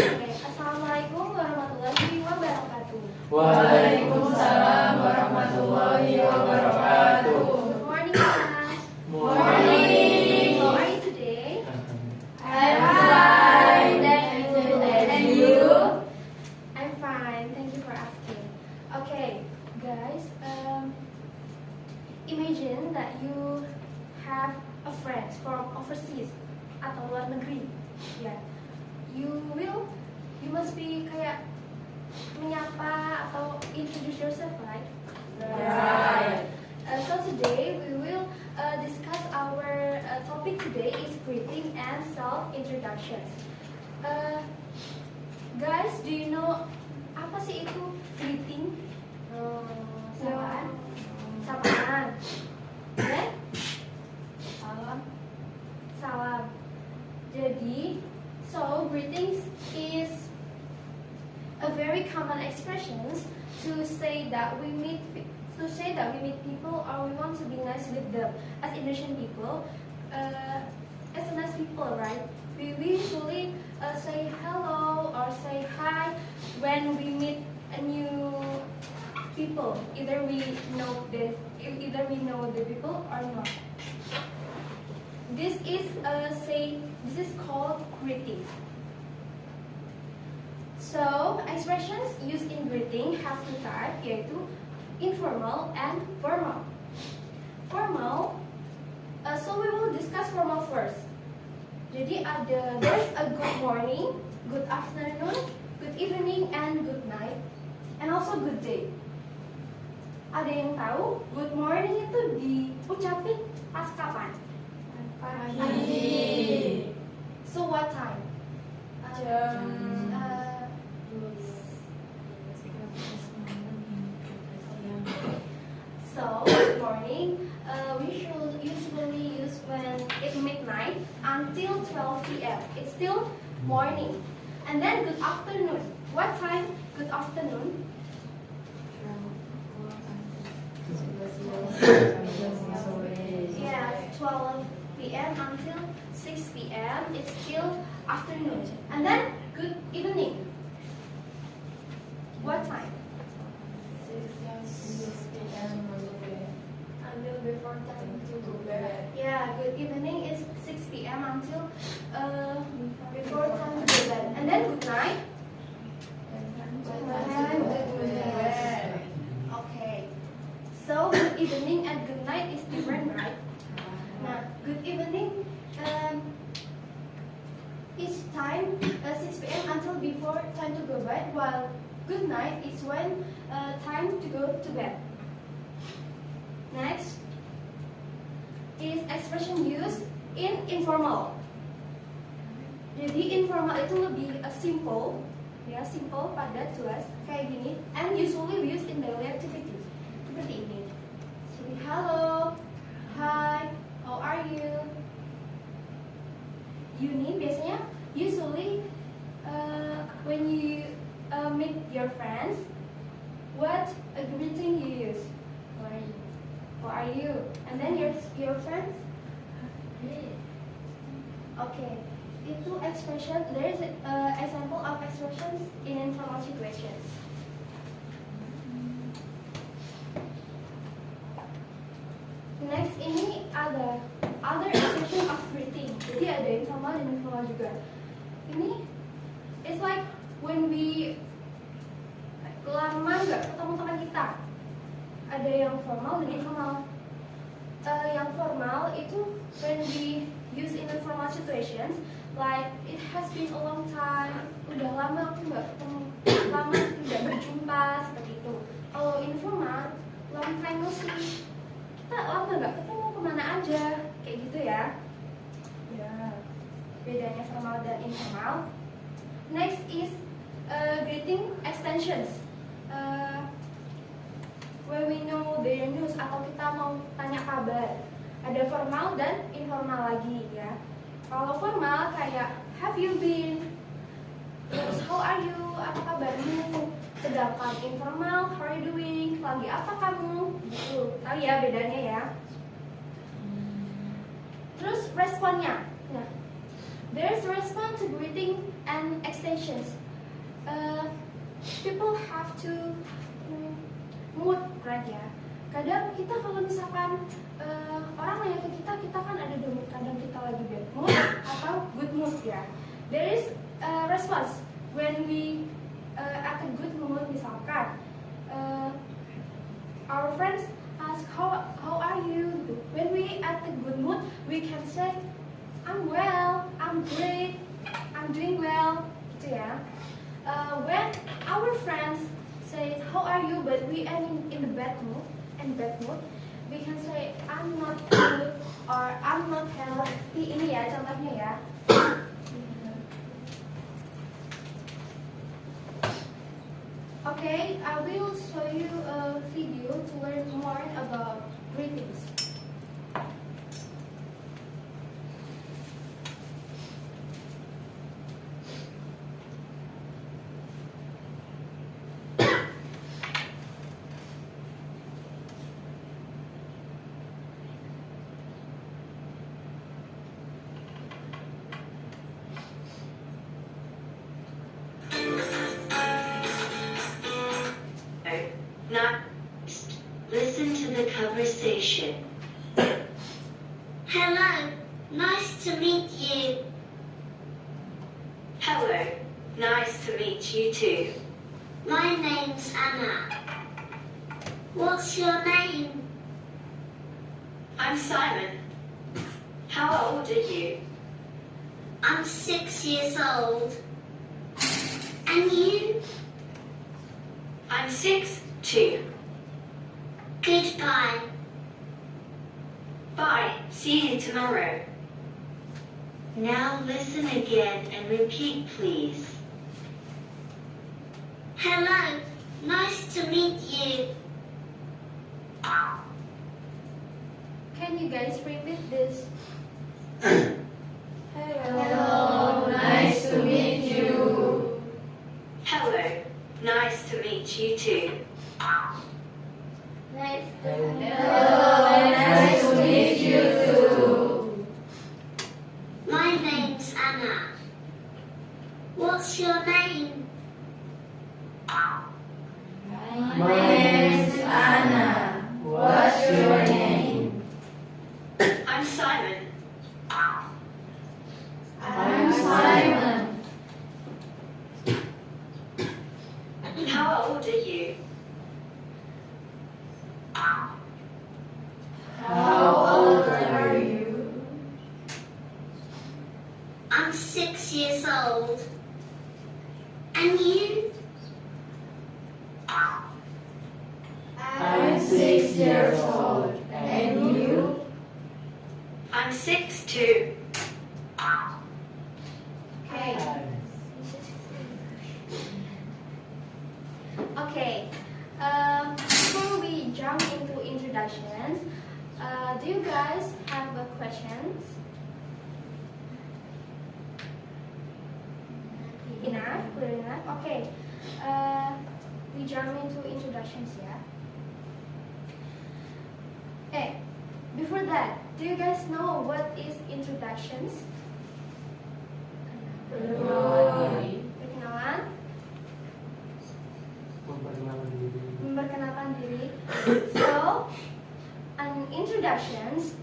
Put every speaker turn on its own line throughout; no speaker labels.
Oke, Assalamualaikum warahmatullahi wabarakatuh.
Waalaikumsalam warahmatullahi wabarakatuh.
Good morning, class.
Morning.
How are you today?
I'm fine.
And you? I'm fine. Thank you for asking. Okay, guys. Imagine that you have a friend from overseas atau luar negeri. Ya, you must be kayak menyapa atau introduce yourself, right?
Right.
So today we will discuss our topic today is greeting and self-introductions. Guys, do you know apa sih itu greeting? Sapaan? Sapaan. Dan salam. Jadi, so greetings is a very common expressions to say that we meet people or we want to be nice with them. As Indonesian people, as a nice people, right? We usually say hello or say hi when we meet a new people. Either we know the people or not. This is called greeting. So, expressions used in greeting have two types, yaitu informal and formal. Formal, so we will discuss formal first. Jadi there's a good morning, good afternoon, good evening, and good night, and also good day. Ada yang tahu good morning itu diucapin pas kapan?
Pagi.
So what time? So, good morning, we should usually use when it's midnight until 12 p.m. It's still morning. And then good afternoon. What time? Good afternoon. Yes, 12 p.m. until 6 p.m. It's still afternoon. And then good evening. What time?
Until before time to go bed.
Yeah, good evening is 6 p.m. until before time to go bed. And then good night. Okay. So good evening and good night is different, right? Now, good evening is time 6 p.m. until before time to go bed, while good night is when time to go to bed. Next is expression used in informal. Jadi informal itu lebih simple, ya, simple, padat, jelas, kayak gini. And usually we use in daily activities. Seperti ini. Jadi hello, hi, how are you? You need biasanya usually when you meet your friends, what a greeting you use? How are you? And then your friends? Okay. Itu expression. There is an example of expressions in informal situations. Next ini ada other expression of greeting. Jadi ada informal dan informal juga. Ini it's like when we lama nggak ketemu teman kita. Ada yang formal dan informal. Yang formal itu when we use in informal situations, like it has been a long time, udah lama aku nggak ketemu, lama tidak berjumpa, seperti itu. Kalau informal, long time no see, kita lama nggak ketemu, kemana aja, kayak gitu ya. Ya, bedanya formal dan informal. Next is greeting extensions. When we know their news atau kita mau tanya kabar, ada formal dan informal lagi ya. Kalau formal kayak have you been, terus how are you, apa kabarmu. Sedangkan informal, how are you doing, lagi apa kamu, gitu. Tahu ya bedanya ya. Terus responnya, nah, there's response to greeting and extensions. People have to mood, right ya. Kadang kita kalau misalkan orang nanya ke kita, kita kan ada dua mood. Kadang kita lagi bad mood atau good mood ya. There is a response when we at a good mood, misalkan our friends ask how are you. When we at a good mood, we can say I'm well, I'm great, I'm doing well, gitu ya. When our friends say how are you, but we are in the bad mood, we can say I'm not good or I'm not healthy. Ini ya contohnya ya. Okay, I will show you a video to learn more about greetings.
Next, listen to the conversation.
Hello, nice to meet you.
Hello, nice to meet you too.
My name's Anna. What's your name?
I'm Simon. How old are you?
I'm 6 years old. And you?
I'm 6 too.
Goodbye.
Bye, see you tomorrow. Now listen again and repeat, please.
Hello, nice to meet you.
Can you guys repeat this?
Hello, nice to meet you.
Hello, nice to meet you too.
Nice to
Hello, nice to meet you too.
My name's Anna. What's your name?
My name's Anna. What's your name?
I'm Simon.
I'm Simon.
How old are you?
How old are you?
I'm 6 years old. And you?
I'm 6 years old. And you?
I'm 6 too.
Okay. Okay. Before we jump into introductions, do you guys have questions? Enough? Clear enough? Okay. We jump into introductions, yeah? Okay. Before that, do you guys know what is introductions? Perkenalan? Memperkenalkan diri. So, an introductions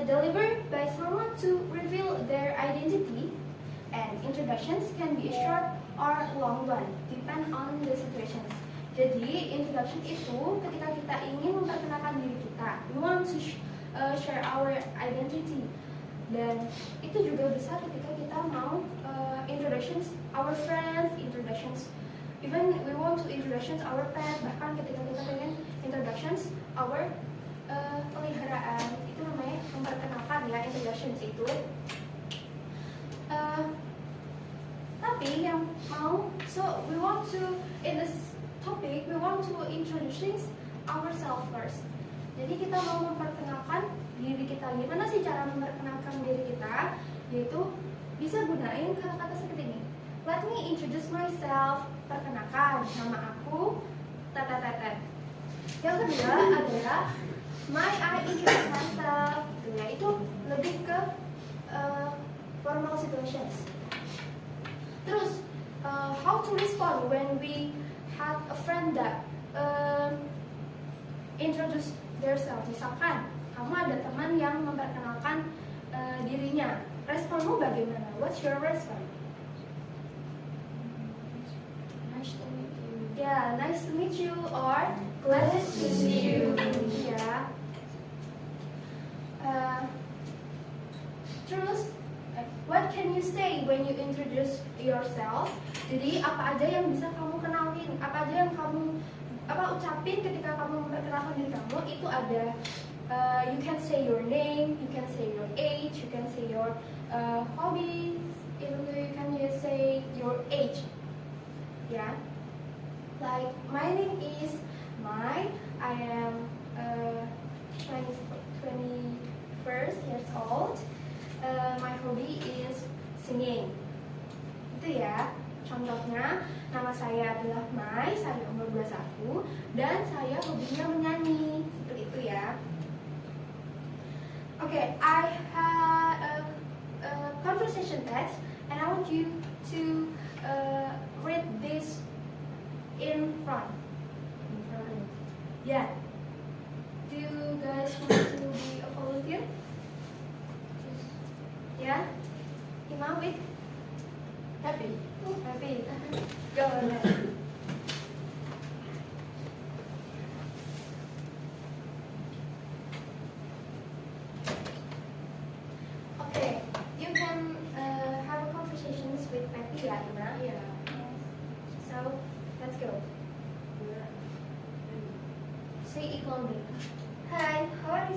delivered by someone to reveal their identity, and introductions can be a short or long one, depend on the situations. Jadi, introduction itu ketika kita ingin memperkenalkan diri kita, we want to share our identity. Dan itu juga bisa ketika kita mau introductions our friends, introductions even we want to introductions our pet, bahkan ketika kita pengen introductions our peliharaan, itu namanya memperkenalkan ya, introductions itu. Tapi yang mau, so we want to in this topic we want to introduce ourselves first. Jadi kita mau memperkenalkan diri kita. Gimana sih cara memperkenalkan diri kita? Yaitu bisa gunain kata-kata seperti ini. Let me introduce myself. Perkenalkan, nama aku tata. Yang kedua adalah may I introduce myself. Itu lebih ke formal situations. Terus, how to respond when we had a friend that introduce themselves. Misalkan kamu ada teman yang memperkenalkan dirinya, responmu bagaimana? What's your response?
Nice to meet you.
Yeah, nice to meet you or glad to see you. Yeah. Terus, what can you say when you introduce yourself? Jadi apa aja yang bisa kamu kenalin? Apa aja yang kamu ucapin ketika kamu memperkenalkan diri kamu? Itu ada. You can say your name, you can say your age, you can say your hobbies, even though you can just say your age. Yeah. Like my name is Mai. I am 21 years old. My hobby is singing. Itu ya. Contohnya, nama saya adalah Mai, saya umur 21 dan saya hobinya menyanyi. Seperti itu ya. Okay, I had a conversation text and I want you to read this in front. Yeah. Do you guys want to be a volunteer? Yeah? Ima, wait. Happy? Happy. Go ahead. Okay, you can have a conversations with Peppy, ya, Ima?
Yeah.
So, let's go. Say it loudly. Hi, how are you?